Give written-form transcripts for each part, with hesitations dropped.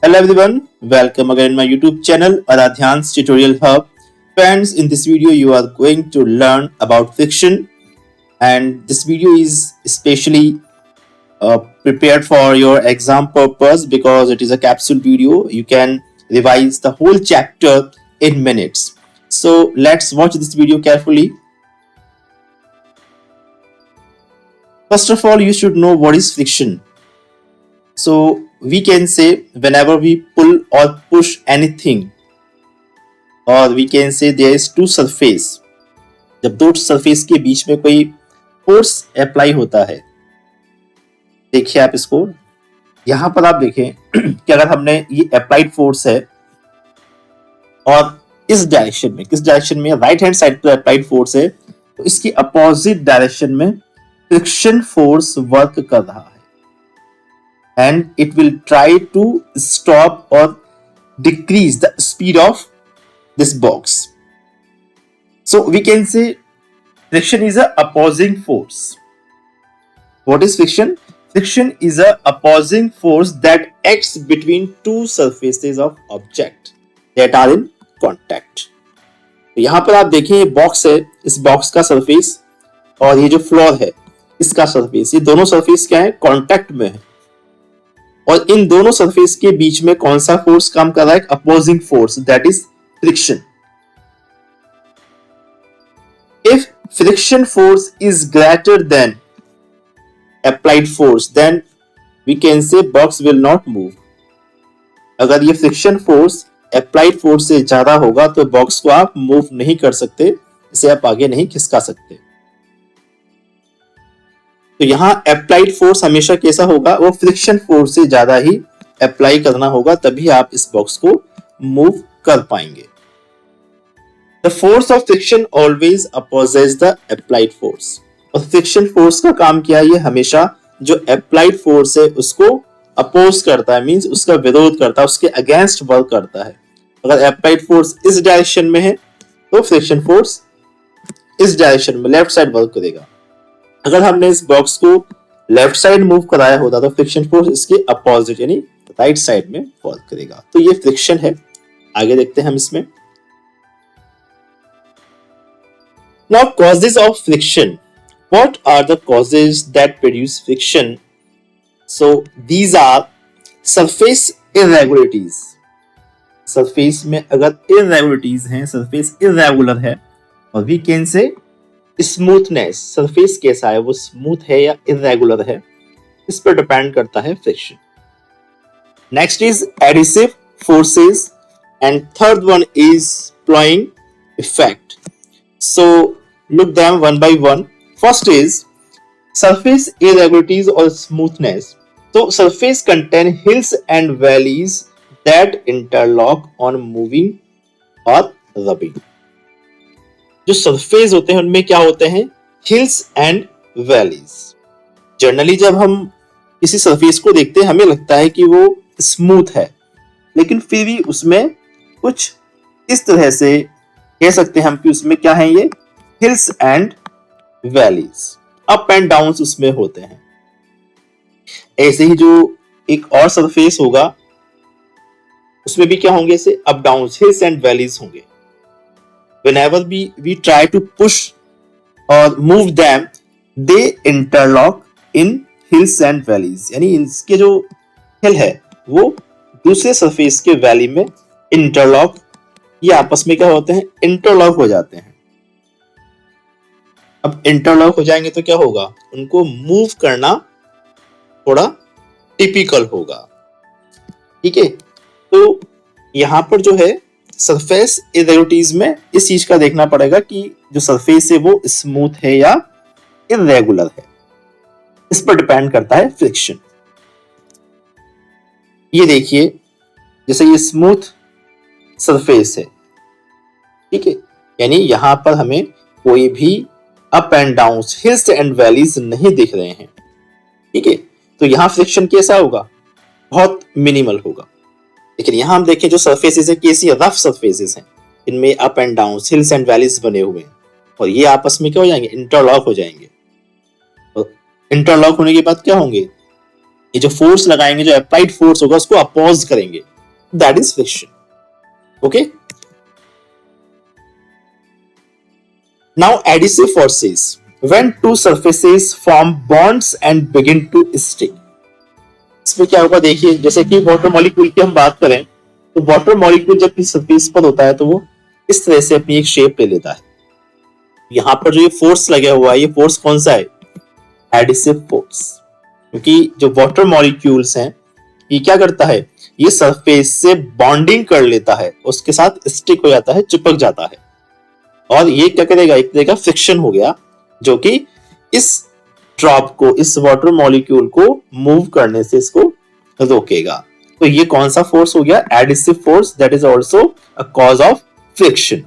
Hello everyone, welcome again in my YouTube channel Aradhyan's Tutorial Hub. Friends, in this video you are going to learn about friction, and this video is especially prepared for your exam purpose because it is a capsule video. You can revise the whole chapter in minutes. So let's watch this video carefully. First of all, you should know what is friction. So we can say whenever we pull or push anything, or we can say there is two surface. जब दो surface के बीच में कोई force apply होता है, देखिए आप इसको, यहां पर आप देखें कि अगर हमने ये अप्लाइड फोर्स है और इस डायरेक्शन में, किस डायरेक्शन में, राइट हैंड साइड पर अप्लाइड फोर्स है, तो इसकी अपोजिट डायरेक्शन में फ्रिक्शन फोर्स वर्क कर रहा है and it will try to stop or decrease the speed of this box. So we can say friction is a opposing force. What is friction? Friction is a opposing force that acts between two surfaces of object that are in contact. तो यहां पर आप देखें ये box है, इस box का surface और ये जो फ्लोर है इसका सरफेस, ये दोनों सरफेस क्या है, कांटेक्ट में है, और इन दोनों सरफेस के बीच में कौन सा फोर्स काम कर रहा है, opposing force, that is friction. If friction force is greater than applied force then we can say box will not move. अगर ये फ्रिक्शन फोर्स अप्लाइड फोर्स से ज्यादा होगा तो बॉक्स को आप मूव नहीं कर सकते, इसे आप आगे नहीं खिसका सकते. तो यहां अप्लाइड फोर्स हमेशा कैसा होगा, वो फ्रिक्शन फोर्स से ज्यादा ही अप्लाई करना होगा, तभी आप इस बॉक्स को मूव कर पाएंगे. The force of friction always opposes the applied force. और फ्रिक्शन फोर्स का काम क्या है, ये हमेशा जो अप्लाइड फोर्स है उसको अपोज करता है, मींस उसका विरोध करता है, उसके अगेंस्ट वर्क करता है. अगर अप्लाइड फोर्स इस डायरेक्शन में है तो फ्रिक्शन फोर्स इस डायरेक्शन में, लेफ्ट साइड वर्क करेगा. अगर हमने इस बॉक्स को लेफ्ट साइड मूव कराया होता तो फ्रिक्शन फोर्स इसके अपोजिट यानी राइट साइड में वर्क करेगा. तो ये फ्रिक्शन है. आगे देखते हैं हम इसमें. Now causes of friction. What are the causes that produce friction? So these are surface irregularities. Surface में अगर इरेगुलरिटीज हैं, सरफेस इरेगुलर है, और we can say smoothness, surface कैसा है, वो स्मूथ है या इरेगुलर है, इस पर डिपेंड करता है friction. Next is adhesive forces and third one is ploughing effect. So look them one by one. First is surface irregularities और स्मूथनेस. तो surface contain hills and valleys that interlock on moving और rubbing. जो surface होते हैं उनमें क्या होते हैं, हिल्स एंड वैलीज. जनरली जब हम किसी सरफेस को देखते हैं हमें लगता है कि वो स्मूथ है, लेकिन फिर भी उसमें कुछ इस तरह से कह सकते हैं हम कि उसमें क्या है, ये hills and valleys, up and down उसमें होते हैं. ऐसे ही जो एक और सरफेस होगा उसमें भी क्या होंगे, ऐसे up down, hills and valleys होंगे. Whenever we try to push or move them, they interlock in hills and valleys. यानी इनके जो हिल है वो दूसरे सरफेस के वैली में इंटरलॉक, ये आपस में क्या होते हैं, इंटरलॉक हो जाते हैं. अब इंटरलॉक हो जाएंगे तो क्या होगा, उनको मूव करना थोड़ा टिपिकल होगा. ठीक है, तो यहां पर जो है सरफेस इरेगुलरिटीज में इस चीज का देखना पड़ेगा कि जो सरफेस है वो स्मूथ है या इरेगुलर है, इस पर डिपेंड करता है फ्रिक्शन. ये देखिए, जैसे ये स्मूथ सरफेस है, ठीक है, यानी यहां पर हमें कोई भी up and down, hills and valleys नहीं दिख रहे हैं. ठीक है, तो यहां फ्रिक्शन कैसा होगा, बहुत मिनिमल होगा. लेकिन यहां हम देखें जो सरफेसेस है कैसी रफ सरफेसेस हैं, इनमें up and down, hills and valleys बने हुए हैं, और ये आपस में क्या हो जाएंगे, इंटरलॉक हो जाएंगे. और इंटरलॉक होने के बाद क्या होंगे, ये जो फोर्स लगाएंगे, जो अप्लाइड फोर्स होगा उसको अपोज करेंगे, that is friction. Okay. Now adhesive forces, when two surfaces form bonds and begin to stick. इसमें क्या होगा देखिए, जैसे कि वाटर मॉलिक्यूल की हम बात करें तो वाटर मॉलिक्यूल जब किसी सरफेस पर होता है तो वो इस तरह से अपनी एक शेप ले लेता है। यहां पर जो ये फोर्स लगा हुआ है, ये फोर्स कौन सा है? Adhesive force. क्योंकि जो वाटर मॉलिक्यूल्स हैं ये क्या करता है, ये सरफेस से बॉन्डिंग कर लेता है, उसके साथ स्टिक हो जाता है, चिपक जाता है, और ये क्या करेगा, एक तरह का फ्रिक्शन हो गया जो कि इस ड्रॉप को, इस वाटर मॉलिक्यूल को मूव करने से इसको रोकेगा। तो ये कौन सा फोर्स हो गया? Adhesive force, that is also a cause of friction.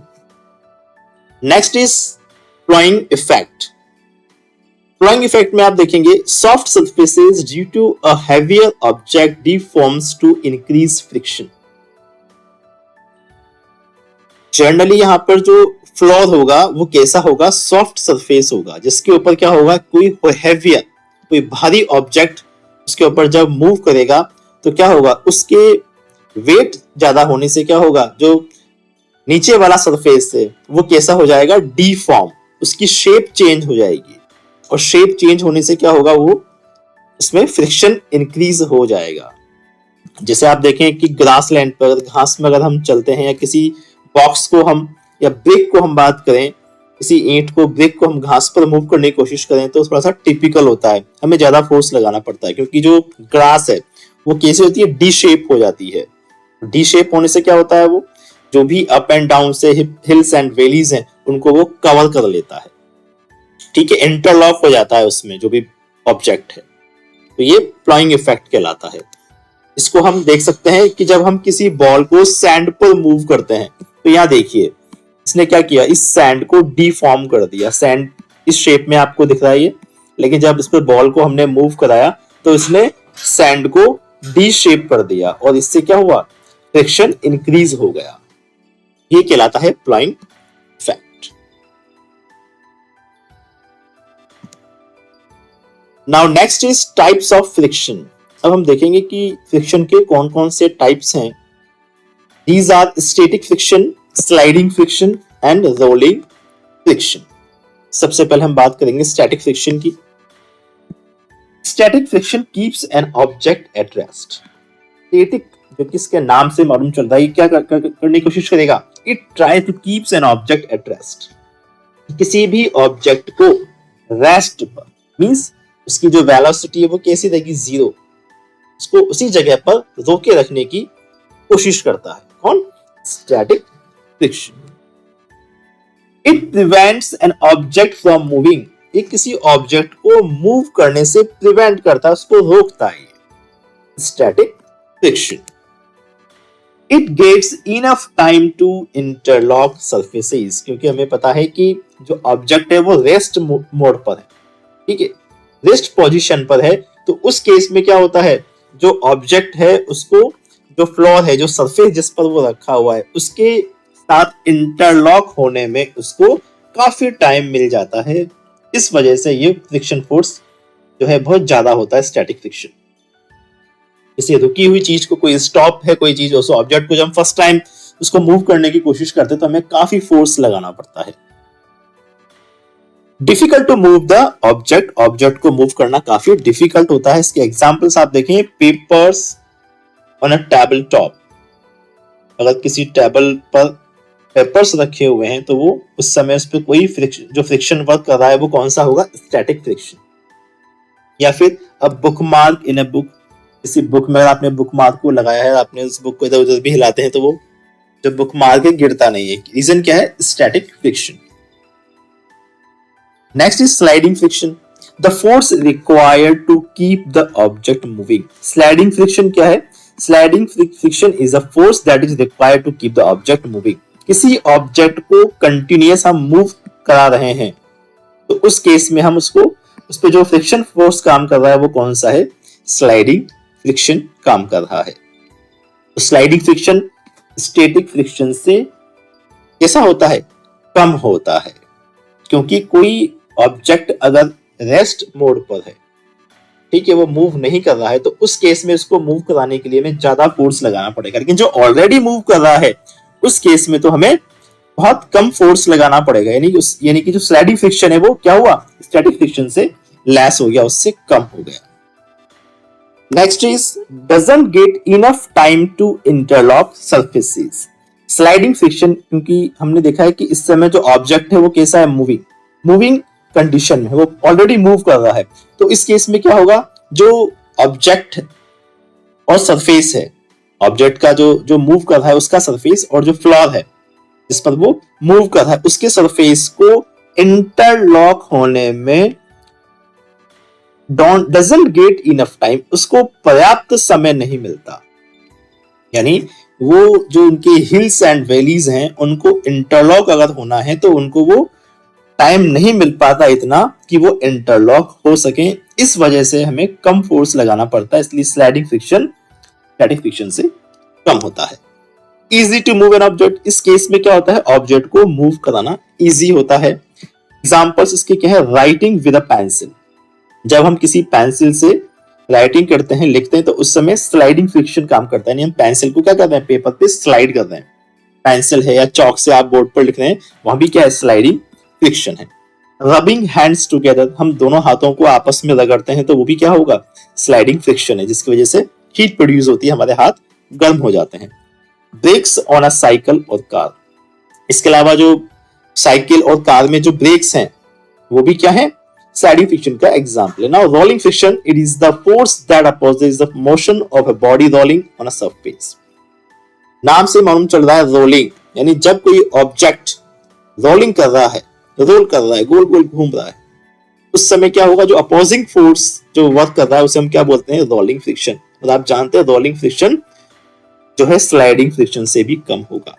Next is ploughing effect. Ploughing effect में आप देखेंगे soft surfaces due to a heavier object deforms to increase friction. Generally यहां पर जो फ्लोर होगा वो कैसा होगा? सॉफ्ट सरफेस होगा, जिसके ऊपर क्या होगा, कोई हेवियर, कोई भारी ऑब्जेक्ट उसके ऊपर जब मूव करेगा तो क्या होगा, उसके वेट ज्यादा होने से क्या होगा, जो नीचे वाला सरफेस है वो कैसा हो जाएगा? डीफॉर्म, उसकी शेप चेंज हो जाएगी, और शेप चेंज होने से क्या होगा, वो उसमें फ्रिक्शन इंक्रीज हो जाएगा। जैसे आप देखें कि ग्रास लैंड पर, घास में अगर हम चलते हैं, या किसी बॉक्स को हम या ब्रिक को हम बात करें, किसी ईंट को, ब्रिक को हम घास पर मूव करने की कोशिश करें तो थोड़ा सा टिपिकल होता है, हमें ज्यादा फोर्स लगाना पड़ता है, क्योंकि जो ग्रास है वो कैसे होती है? डी शेप हो जाती है। डी शेप होने से क्या होता है, वो जो भी अप एंड डाउन से हिल्स एंड वैलीज हैं उनको वो कवर कर लेता है, ठीक है, इंटरलॉक हो जाता है उसमें जो भी ऑब्जेक्ट है। तो ये प्लॉइंग इफेक्ट कहलाता है। इसको हम देख सकते हैं कि जब हम किसी बॉल को सैंड पर मूव करते हैं तो यहाँ देखिए इसने क्या किया, इस सैंड को डीफॉर्म कर दिया। सैंड इस शेप में आपको दिख रहा है ये, लेकिन जब इस पर बॉल को हमने मूव कराया तो इसने सैंड को डी शेप कर दिया, और इससे क्या हुआ, फ्रिक्शन इंक्रीज हो गया। ये कहलाता है ploughing effect. Now next is types of friction. अब हम देखेंगे कि फ्रिक्शन के कौन कौन से टाइप्स हैं। These are static friction, sliding friction and rolling friction. सबसे पहले हम बात करेंगे स्टैटिक फ्रिक्शन की। Static friction keeps an object at rest. Static जो कि इसके नाम से मालूम चल रहा है, ये क्या करने की कोशिश करेगा? It try to keeps an object at rest. किसी भी ऑब्जेक्ट को रेस्ट पर, मींस उसकी जो वेलोसिटी है वो कैसी रहेगी? जीरो। उसको उसी जगह पर रोके रखने की कोशिश करता है। कौन? Static friction. It prevents an object from moving. ये किसी ऑब्जेक्ट को मूव करने से प्रिवेंट करता है, उसको रोकता है। Static friction. It gets enough time to interlock surfaces. क्योंकि हमें पता है कि जो ऑब्जेक्ट है वो रेस्ट मोड पर है, ठीक है, रेस्ट पोजीशन पर है। तो उस केस में क्या होता है, जो ऑब्जेक्ट है उसको, जो फ्लोर है, जो सरफेस जिस पर वो रखा हुआ है, उसके साथ इंटरलॉक होने में उसको काफी टाइम मिल जाता है। इस वजह से ये फ्रिक्शन फोर्स जो है बहुत ज्यादा होता है, स्टैटिक फ्रिक्शन। इसे रुकी हुई चीज को, कोई स्टॉप है कोई चीज, उस ऑब्जेक्ट को जब हम फर्स्ट टाइम उसको मूव करने की कोशिश करते हैं तो हमें काफी फोर्स लगाना पड़ता है। Difficult to move the object. Object को मूव करना काफी डिफिकल्ट होता है। इसके एग्जांपल्स आप देखें, papers on a table top. अगर किसी टेबल पर पेपर्स रखे हुए हैं तो वो उस समय उस पर कोई फ्रिक्शन वर्क कर रहा है, वो कौन सा होगा? Static friction. या फिर अब book mark in a book, किसी बुक में आपने बुक मार्क को लगाया है, आपने उस बुक को इधर उधर भी हिलाते हैं तो वो जो बुक मार्क है गिरता नहीं है। रीजन क्या है? Static friction. Next is sliding friction. The force required to keep the object moving. Sliding friction क्या है? Sliding friction is a force that is required to keep the object moving. किसी object को continuous हम move करा रहे हैं तो उस केस में हम उसको, उस पे जो फ्रिक्शन फोर्स काम कर रहा है वो कौन सा है? स्लाइडिंग फ्रिक्शन काम कर रहा है। तो स्लाइडिंग फ्रिक्शन स्टैटिक फ्रिक्शन से कैसा होता है? कम होता है। क्योंकि कोई ऑब्जेक्ट अगर रेस्ट मोड पर है ठीक है, वो मूव नहीं कर रहा है, तो उस केस में उसको मूव कराने के लिए हमें ज्यादा फोर्स लगाना पड़ेगा। लेकिन जो ऑलरेडी मूव कर रहा है उस केस में तो हमें बहुत कम फोर्स लगाना पड़ेगा, यानी कि जो स्लाइडिंग फ्रिक्शन है वो क्या हुआ, स्टैटिक फ्रिक्शन से लेस हो गया, उससे कम हो गया। Next is doesn't get enough time to interlock surfaces. Sliding friction, क्योंकि हमने देखा है कि इस समय जो ऑब्जेक्ट है वो कैसा है, मूविंग कंडीशन में, वो ऑलरेडी मूव कर रहा है। तो इस केस में क्या होगा, जो ऑब्जेक्ट और सरफेस है, ऑब्जेक्ट का जो मूव कर रहा है उसका सरफेस, और जो फ्लोर है जिस पर वो मूव कर रहा है उसके सरफेस को इंटरलॉक होने में डजंट गेट इनफ टाइम, उसको पर्याप्त समय नहीं मिलता। यानी वो जो उनके हिल्स एंड वैलीज हैं उनको इंटरलॉक अगर होना है तो उनको वो टाइम नहीं मिल पाता इतना कि वो इंटरलॉक हो सके। इस वजह से हमें कम फोर्स लगाना पड़ता है, इसलिए स्लाइडिंग फ्रिक्शन स्टैटिक फ्रिक्शन से कम होता है। Easy to move an object, इस केस में क्या होता है, ऑब्जेक्ट को मूव कराना इजी होता है। एग्जांपल्स इसके क्या है, राइटिंग विद अ पेंसिल, जब हम किसी पेंसिल से राइटिंग करते हैं, लिखते हैं, तो उस समय स्लाइडिंग फ्रिक्शन काम करता है। हम पेंसिल को क्या कर रहे हैं, पेपर पे स्लाइड कर रहे हैं। पेंसिल है या चौक से आप बोर्ड पर लिख रहे हैं, वहां भी क्या है, स्लाइडिंग फ्रिक्शन है। रबिंग हैंड्स टुगेदर, हम दोनों हाथों को आपस में रगड़ते हैं तो वो भी क्या होगा, स्लाइडिंग फ्रिक्शन है, जिसकी वजह से हीट प्रोड्यूस होती है, हमारे हाथ गर्म हो जाते हैं। ब्रेक्स ऑन अ साइकिल और कार, इसके अलावा जो साइकिल और कार में जो ब्रेक्स हैं वो भी क्या है, स्लाइडिंग फ्रिक्शन का एग्जांपल है। Now rolling friction, it is the force that opposes the motion of a body rolling on a surface. नाम से मालूम चल रहा है रोलिंग, यानी जब कोई ऑब्जेक्ट रोलिंग कर रहा है, रोल कर रहा है, गोल गोल घूम रहा है, उस समय क्या होगा, जो अपोजिंग फोर्स जो वर्क कर रहा है उसे हम क्या बोलते हैं, रोलिंग फ्रिक्शन। और आप जानते हैं रोलिंग फ्रिक्शन जो है स्लाइडिंग फ्रिक्शन से भी कम होगा।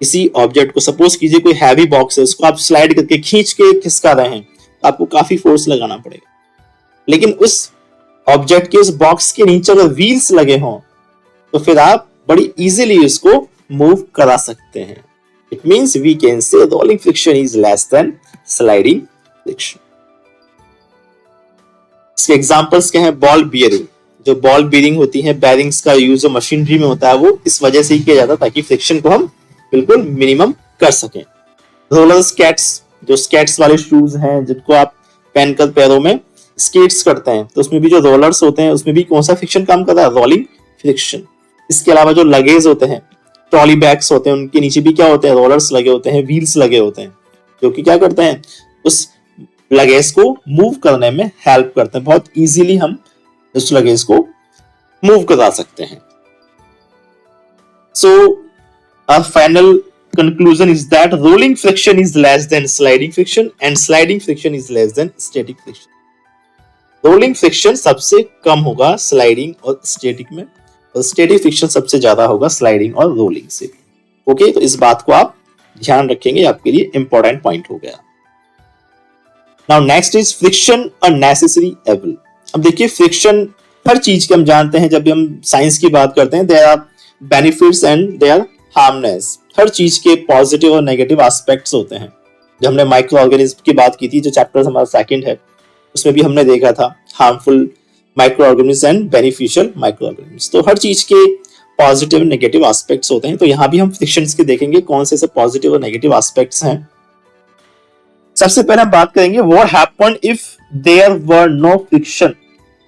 किसी ऑब्जेक्ट को, सपोज कीजिए कोई हैवी बॉक्स है, उसको आप स्लाइड करके खींच के खिसका रहे हैं, तो आपको काफी फोर्स लगाना पड़ेगा। लेकिन उस ऑब्जेक्ट के, उस बॉक्स के नीचे अगर व्हील्स लगे हों तो फिर आप बड़ी इजीली उसको मूव करा सकते हैं। It means we can say rolling friction is less than sliding friction. इसके एग्जांपल्स क्या हैं, बॉल बियरिंग, जो बॉल बियरिंग होती है, बैरिंग्स का यूज जो मशीनरी में होता है वो इस वजह से ही किया जाता है ताकि फ्रिक्शन को हम बिल्कुल मिनिमम कर सकें। रोलर स्केट्स, जो स्केट्स वाले शूज हैं जिनको आप पहनकर पैरों में स्केट्स करते हैं, तो उसमें भी जो रोलर्स होते हैं उसमें भी कौन सा फ्रिक्शन काम करता है, रोलिंग फ्रिक्शन। इसके अलावा जो लगेज होते हैं, ट्रॉली बैग्स होते हैं, उनके नीचे भी क्या होते हैं, रोलर्स लगे होते हैं, व्हील्स लगे होते हैं, जो कि क्या करते हैं, उस लगेज को मूव करने में हेल्प करते हैं। बहुत इजीली हम उस लगेज को मूव करा सकते हैं। सो our final conclusion is that rolling friction is less than sliding friction and sliding friction is less than static friction. rolling friction सबसे कम होगा स्लाइडिंग और स्टैटिक में, और स्टैटिक फ्रिक्शन सबसे ज्यादा होगा स्लाइडिंग और रोलिंग से भी। ओके, तो इस बात को आप ध्यान रखेंगे, आपके लिए इंपॉर्टेंट पॉइंट हो गया। Now next is friction a necessary evil. अब देखिए, फ्रिक्शन हर चीज के हम जानते हैं, जब भी हम साइंस की बात करते हैं, there are benefits and their harmness. हर चीज के पॉजिटिव और नेगेटिव एस्पेक्ट्स होते हैं। जब हमने माइक्रो ऑर्गेनिज्म की बात की थी, जो चैप्टर हमारा सेकंड है, उसमें भी हमने देखा था harmful micro organism and beneficial micro organism. तो हर चीज के पॉजिटिव और नेगेटिव एस्पेक्ट्स होते हैं, तो यहाँ भी हम फ्रिक्शंस के देखेंगे कौन से पॉजिटिव और नेगेटिव एस्पेक्ट्स हैं। सबसे पहले हम बात करेंगे what happened if there were no friction.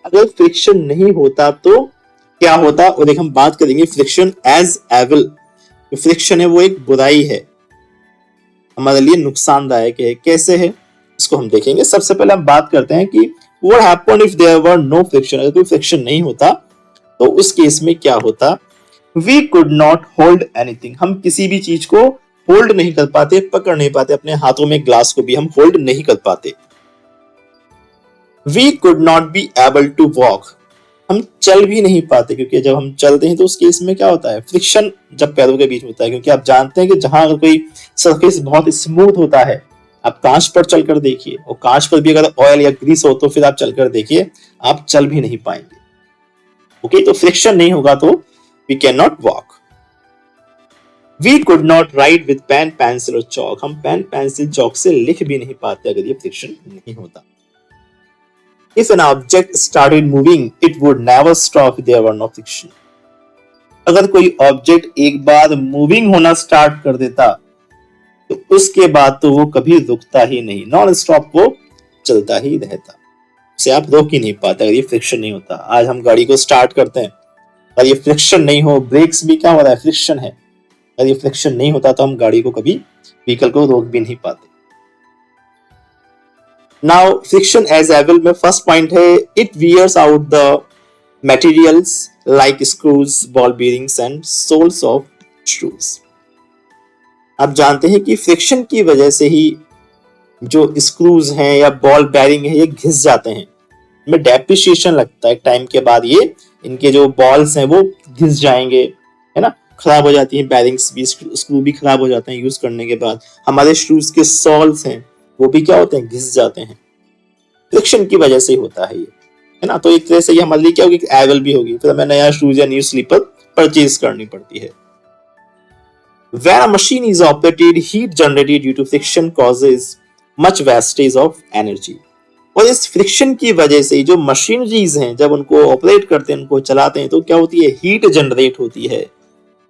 अगर फ्रिक्शन नहीं होता तो क्या होता, और देख हम बात करेंगे फ्रिक्शन एज एविल। फ्रिक्शन है वो एक बुराई है, हमारे लिए नुकसानदायक है। कैसे है इसको हम देखेंगे। सबसे पहले हम बात करते हैं कि what happened if there were no friction. अगर कोई फ्रिक्शन नहीं होता तो उस केस में क्या होता, we could not hold anything. हम किसी भी चीज को होल्ड नहीं कर पाते, पकड़ नहीं पाते, अपने हाथों में ग्लास को भी हम होल्ड नहीं कर पाते। We could not be able to walk, हम चल भी नहीं पाते, क्योंकि जब हम चलते हैं तो उस केस में क्या होता है, फ्रिक्शन जब पैरों के बीच होता है। क्योंकि आप जानते हैं कि जहां अगर कोई सरफेस बहुत स्मूथ होता है, आप कांच पर चलकर देखिए, और कांच पर भी अगर ऑयल या ग्रीस हो तो फिर आप चलकर देखिए, आप चल भी नहीं पाएंगे। ओके, तो फ्रिक्शन नहीं होगा तो we can not walk. We could not write with pen pencil और चौक, हम पेन पेंसिल चौक से लिख भी नहीं पाते अगर ये फ्रिक्शन नहीं होता। If an object started moving, it would never stop if there were no friction. अगर कोई ऑब्जेक्ट एक बार मूविंग होना स्टार्ट कर देता तो उसके बाद तो वो कभी रुकता ही नहीं, नॉन स्टॉप वो चलता ही रहता, उसे आप रोक ही नहीं पाते अगर ये फ्रिक्शन नहीं होता। आज हम गाड़ी को स्टार्ट करते हैं और ये फ्रिक्शन नहीं हो, ब्रेक्स भी क्या हो रहा है, फ्रिक्शन है। अगर ये फ्रिक्शन नहीं होता तो हम गाड़ी को कभी, व्हीकल को रोक भी नहीं पाते। नाउ फ्रिक्शन एज एवल में फर्स्ट पॉइंट है, it wears out the materials like screws, ball bearings and soles of shoes. आप जानते हैं कि फ्रिक्शन की वजह से ही जो स्क्रूज हैं या बॉल बेयरिंग है ये घिस जाते हैं, में डेप्रिसिएशन लगता है टाइम के बाद, ये इनके जो बॉल्स हैं वो घिस जाएंगे, है ना, खराब हो जाती हैं, बेयरिंग्स भी, स्क्रू भी खराब हो जाते हैं यूज करने के बाद। हमारे शूज के सोल्स हैं वो भी क्या होते हैं, घिस जाते हैं, फ्रिक्शन की वजह से ही होता है ये, है ना। तो एक तरह से ये हमारे लिए क्या होगी, एवल भी होगी, फिर हमें नया शूज या न्यू स्लीपर परचेज करनी पड़ती है। When a machine is operated, heat generated due to friction causes much wastage of energy. और इस फ्रिक्शन की वजह से जो मशीनरीज हैं जब उनको ऑपरेट करते हैं, उनको चलाते हैं, तो क्या होती है, हीट जनरेट होती है,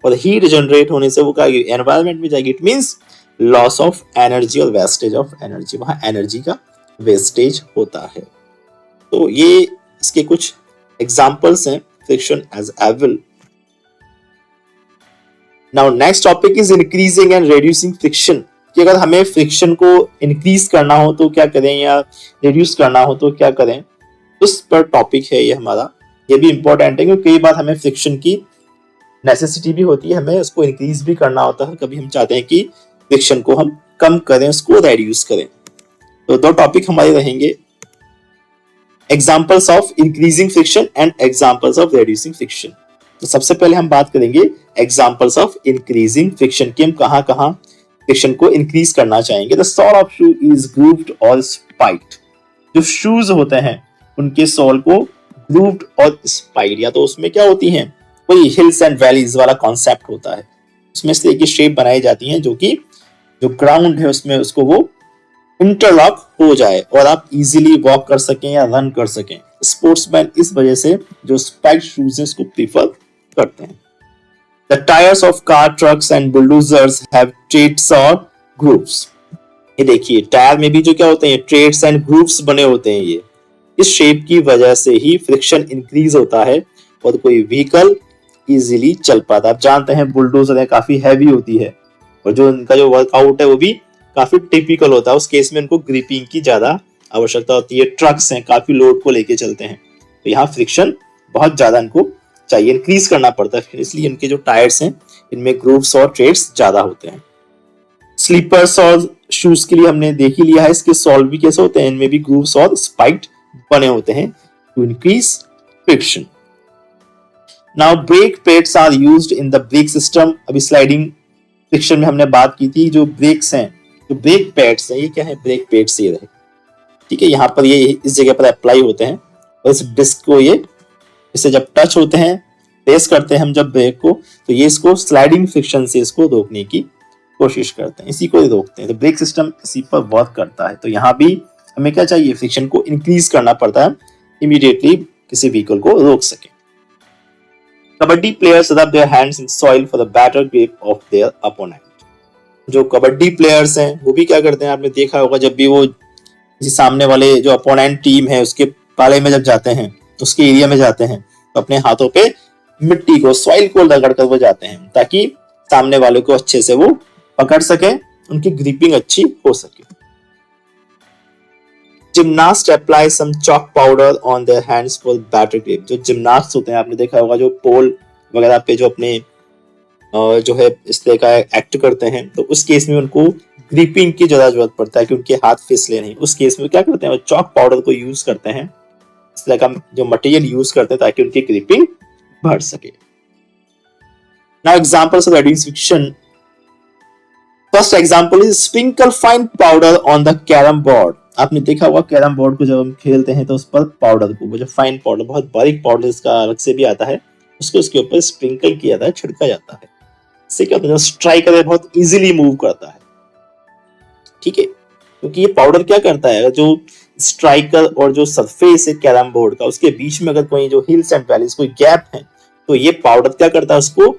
और हीट जनरेट होने से वो क्या एनवायरमेंट में जाएगी, it means loss of energy और वेस्टेज ऑफ एनर्जी, वहां एनर्जी का वेस्टेज होता है। तो ये इसके कुछ एग्जांपल्स हैं friction as well. Now next topic is increasing and reducing friction, कि अगर हमें फ्रिक्शन को इंक्रीज करना हो तो क्या करें या रिड्यूस करना हो तो क्या करें, उस पर टॉपिक है ये हमारा। ये भी इंपॉर्टेंट है क्योंकि कई बार हमें फ्रिक्शन की नेसेसिटी भी होती है, हमें उसको इंक्रीज भी करना होता है, कभी हम चाहते हैं कि फ्रिक्शन को हम कम करें, उसको रिड्यूस करें। तो दो टॉपिक हमारे रहेंगे, examples of increasing friction and examples of reducing friction. तो सबसे पहले हम बात करेंगे एग्जांपल्स ऑफ इंक्रीजिंग फ्रिक्शन की, हम कहां-कहां फ्रिक्शन को इंक्रीज करना चाहेंगे। The sole of shoe is grooved और स्पाइक्ड, जो शूज होते हैं उनके सोल को ग्रूव्ड और स्पाइक्ड, या तो उसमें क्या होती हैं, कोई हिल्स एंड वैलीज वाला कॉन्सेप्ट होता है, उसमें इस तरह की शेप बनाई जाती है जो कि जो ग्राउंड है उसमें उसको वो इंटरलॉक हो जाए और आप इजीली वॉक कर सकें या रन कर सकें। स्पोर्ट्समैन इस वजह से जो स्पाइक्ड शूज है उसको प्रीफर करते हैं। The tires of car, trucks and bulldozers have treads or grooves. ये देखिए टायर में भी जो क्या होते हैं, ट्रेड्स एंड ग्रूव्स बने होते हैं। ये इस शेप की वजह से ही फ्रिक्शन इंक्रीज होता है और कोई व्हीकल इजीली चल पाता है। आप जानते हैं बुलडोजर है काफी हैवी होती है और जो इनका जो वर्कआउट है वो भी काफी टिपिकल होता है, उस केस में इनको ग्रिपिंग की ज्यादा आवश्यकता होती है। ट्रक्स हैं काफी लोड को लेके चलते हैं, तो यहाँ फ्रिक्शन बहुत ज्यादा इनको चाहिए, इंक्रीज करना पड़ता है, इसलिए इनके जो टायर्स हैं इनमें ग्रूव्स और ट्रेड्स ज्यादा होते हैं। स्लीपर्स और शूज के लिए हमने देख ही लिया है, इसके सोल भी कैसे होते हैं, इनमें भी ग्रूव्स और स्पाइक्ड बने होते हैं to increase friction. Now brake pads are used in the brake system. अभी स्लाइडिंग फ्रिक्शन में हमने बात की थी, जो ब्रेक्स हैं, जो ब्रेक पैड्स हैं, ये क्या है, ब्रेक पैड्स ये रहे, ठीक है, यहाँ पर ये इस जगह पर अप्लाई होते हैं और इस डिस्क को ये इसे जब टच होते हैं, प्रेस करते हैं हम जब ब्रेक को, तो ये इसको स्लाइडिंग फ्रिक्शन से इसको रोकने की कोशिश करते हैं, इसी को रोकते हैं। तो ब्रेक सिस्टम इसी पर वर्क करता है। तो यहाँ भी हमें क्या चाहिए, फ्रिक्शन को इंक्रीज करना पड़ता है, इमीडिएटली किसी व्हीकल को रोक सके। कबड्डी प्लेयर्स रब their hands in soil for the better grip of their opponent. जो कबड्डी प्लेयर्स हैं वो भी क्या करते हैं, आपने देखा होगा, जब भी वो सामने वाले जो अपोनेंट टीम है उसके पाले में जब जाते हैं, उसके एरिया में जाते हैं, तो अपने हाथों पे मिट्टी को, सॉइल को रगड़ कर वो जाते हैं ताकि सामने वाले को अच्छे से वो पकड़ सके, उनकी ग्रिपिंग अच्छी हो सके। Gymnast apply some chalk powder on their hands for better grip. जो जिम्नास्ट होते हैं आपने देखा होगा, जो पोल वगैरह पे जो अपने जो है इस तरह का एक्ट करते हैं, तो उस केस में उनको ग्रिपिंग की ज्यादा जरूरत पड़ता है कि उनके हाथ फिसले नहीं। उस केस में क्या करते हैं, वो चॉक पाउडर को यूज करते हैं, इस तरह का जो मटेरियल यूज करते हैं ताकि उनकी ग्रिपिंग बढ़ सके। Now examples of reducing friction. First example is sprinkle fine powder on the carrom board. आपने देखा होगा कैरम बोर्ड को जब हम खेलते हैं तो उस पर पाउडर को, वो जो फाइन पाउडर, बहुत बारीक पाउडर इसका अलग से भी आता है, उसको उसके ऊपर स्प्रिंकल किया जाता है, छिड़का जाता है। इससे क्या होता है, स्ट्राइकर है बहुत इजीली मूव करता है, ठीक है, क्योंकि ये पाउडर क्या करता है, जो स्ट्राइकर और जो सरफेस है कैरम बोर्ड का, उसके बीच में अगर कोई जो हिल्स एंड वैलीज कोई गैप है, तो ये पाउडर क्या करता है, उसको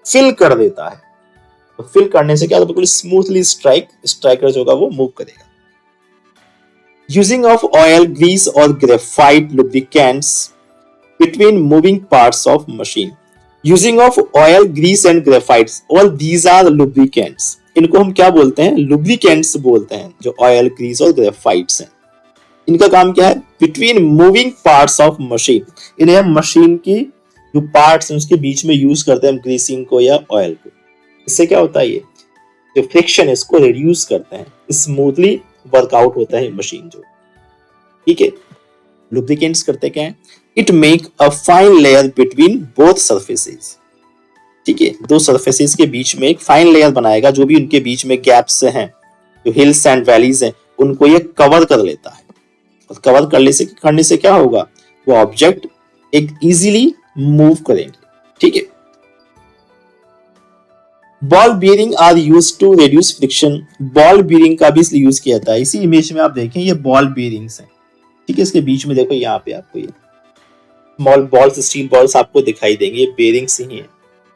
फिल कर देता है। तो फिल करने से क्या होता है, बिल्कुल स्मूथली स्ट्राइकर जो होगा वो मूव करेगा। यूजिंग ऑफ ऑयल, ग्रीस और graphite lubricants between moving parts of machine. Using of oil, grease and graphites, all these are lubricants. इनको हम क्या बोलते हैं, लुब्रिकेंट्स बोलते हैं, जो ऑयल, ग्रीस और ग्रेफाइट्स हैं। इनका काम क्या है, between moving parts of machine. इन्हें हम मशीन की जो पार्ट्स हैं उसके बीच में यूज करते हैं, ग्रीसिंग को या ऑयल को। इससे क्या होता है, ये जो फ्रिक्शन है इसको रिड्यूस करते हैं, स्मूथली वर्कआउट होता है मशीन जो। ठीक है, लुब्रिकेंट्स करते क्या है, it make a fine layer between both surfaces. ठीक है, दो सरफेसेस के बीच में एक फाइन लेयर बनाएगा, जो भी उनके बीच में गैप्स हैं, जो हिल्स एंड वैलीज हैं, उनको ये कवर कर लेता है। और कवर करने से क्या होगा, वो ऑब्जेक्ट एक इजीली मूव करेंगे। ठीक है, ball bearing are used to reduce friction. Ball bearing का भी इसलिए यूज किया जाता है। इसी इमेज में आप देखें, ये बॉल बीयरिंग्स हैं। ठीक है, इसके बीच में देखो, यहाँ पे आपको ये स्मॉल बॉल्स, स्टील बॉल्स आपको दिखाई देंगे, ये बेयरिंग्स ही हैं।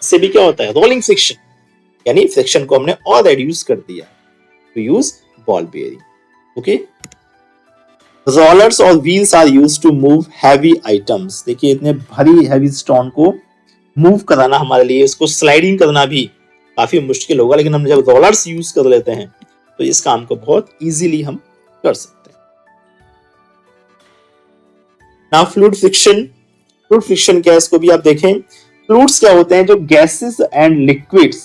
इससे भी क्या होता है, रोलिंग फ्रिक्शन, यानी फ्रिक्शन को हमने और रिड्यूस कर दिया, तो use ball bearing. Okay, rollers और wheels are used to move heavy items. देखिए, इतने भारी हैवी स्टोन को मूव कराना हमारे लिए, इसको स्लाइडिंग करना भी काफी मुश्किल होगा, लेकिन हम जब रोलर्स यूज कर लेते हैं तो इस काम को बहुत इजीली हम कर सकते हैं। Now fluid friction. Fluid friction क्या है, इसको भी आप देखें। फ्लूइड्स क्या होते हैं, जो gases and liquids,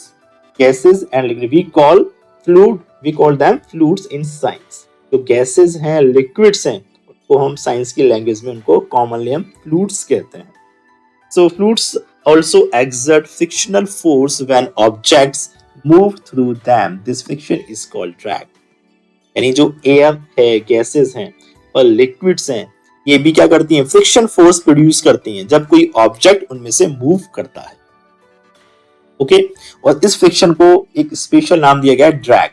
gases and liquid we call fluid, we call them fluids in science. जो गैसेस हैं, लिक्विड्स हैं, उनको हम साइंस की लैंग्वेज में उनको कॉमनली हम फ्लूइड्स कहते हैं। सो fluids also exert frictional force when objects move through them. This friction is called drag. यानी जो एयर है, गैसेस हैं और लिक्विड्स हैं, ये भी क्या करती हैं, फ्रिक्शन फोर्स प्रोड्यूस करती हैं जब कोई ऑब्जेक्ट उनमें से मूव करता है। ओके, और इस फ्रिक्शन को एक स्पेशल नाम दिया गया है, drag.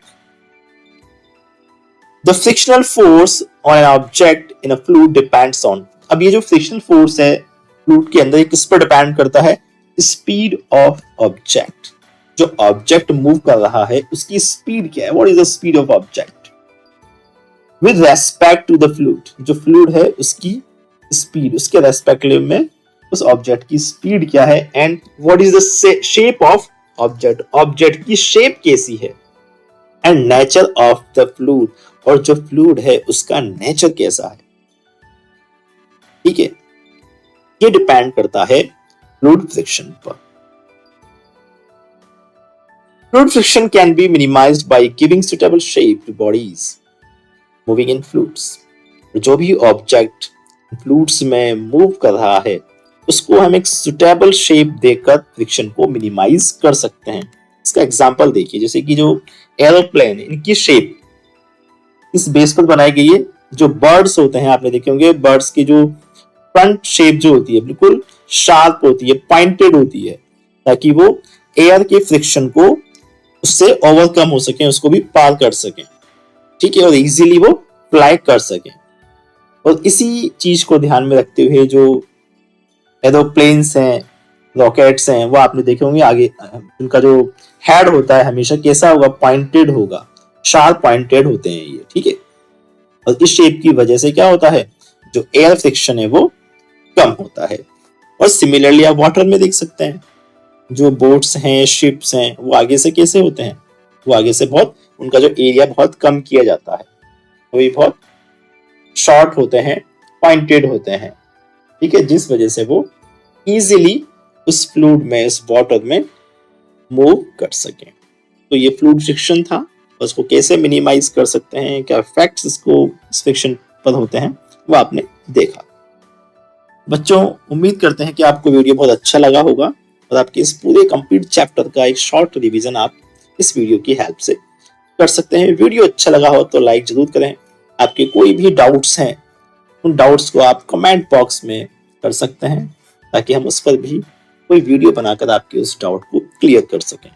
The frictional force on an object in a fluid depends on. अब ये जो फ्रिक्शनल फोर्स है फ्लूइड के अंदर, किस पर डिपेंड करता है, स्पीड ऑफ ऑब्जेक्ट। जो ऑब्जेक्ट मूव कर रहा है उसकी स्पीड क्या है, what is the speed of object with respect to the fluid. जो फ्लूइड है उसकी स्पीड, उसके रेस्पेक्टिव में उस ऑब्जेक्ट की स्पीड क्या है, and what is the shape of object, object की शेप कैसी है, and nature of the fluid, और जो फ्लूइड है उसका नेचर कैसा है। ठीक है, ये डिपेंड करता है फ्लूइड फ्रिक्शन पर। Fluid friction can be minimised by giving suitable shape two bodies moving in fluids. जो भी ऑब्जेक्ट फ्लूइड्स में मूव कर रहा है उसको हम एक सुटेबल शेप देकर फ्रिक्शन को मिनिमाइज कर सकते हैं। इसका एग्जांपल देखिए, जैसे कि जो एरोप्लेन, इनकी शेप इस बेस पर बनाई गई है। जो बर्ड्स होते हैं, आपने देखे होंगे, बर्ड्स की जो फ्रंट शेप जो होती है बिल्कुल शार्प होती है, पॉइंटेड होती है, ताकि वो एयर के फ्रिक्शन को उससे ओवरकम हो सके, उसको भी पार कर सके। ठीक है, और इजीली वो फ्लाई कर सके। और इसी चीज को ध्यान में रखते हुए जो एरोप्लेन्स हैं, रॉकेट्स हैं, वो आपने देखे होंगे, आगे उनका जो हेड होता है हमेशा कैसा होगा, पॉइंटेड होगा, शार्प पॉइंटेड होते हैं ये। ठीक है, और इस शेप की वजह से क्या होता है, जो एयर फ्रिक्शन है वो कम होता है। और सिमिलरली आप वाटर में देख सकते हैं, जो बोट्स हैं, शिप्स हैं, वो आगे से कैसे होते हैं, वो आगे से बहुत, उनका जो एरिया बहुत कम किया जाता है, वो भी बहुत शॉर्ट होते हैं, पॉइंटेड होते हैं। ठीक है, जिस वजह से वो इजीली उस फ्लूइड में, उस वाटर में मूव कर सके। तो ये फ्लूइड फ्रिक्शन था, उसको कैसे मिनिमाइज कर सकते हैं, क्या इफेक्ट्स इसको इस फ्रिक्शन पर होते हैं, वो आपने देखा। बच्चों, उम्मीद करते हैं कि आपको वीडियो बहुत अच्छा लगा होगा और आपके इस पूरे कंप्लीट चैप्टर का एक शॉर्ट रिवीजन आप इस वीडियो की हेल्प से कर सकते हैं। वीडियो अच्छा लगा हो तो लाइक जरूर करें। आपके कोई भी डाउट्स हैं, उन डाउट्स को आप कमेंट बॉक्स में कर सकते हैं, ताकि हम उस पर भी कोई वीडियो बनाकर आपके उस डाउट को क्लियर कर सकें।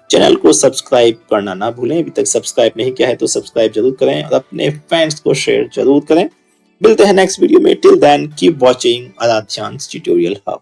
चैनल को सब्सक्राइब करना ना भूलें। अभी तक सब्सक्राइब नहीं किया है तो सब्सक्राइब जरूर करें और अपने फ्रेंड्स को शेयर जरूर करें। मिलते हैं नेक्स्ट वीडियो में। Till then keep watching Aaradhya's tutorial hub.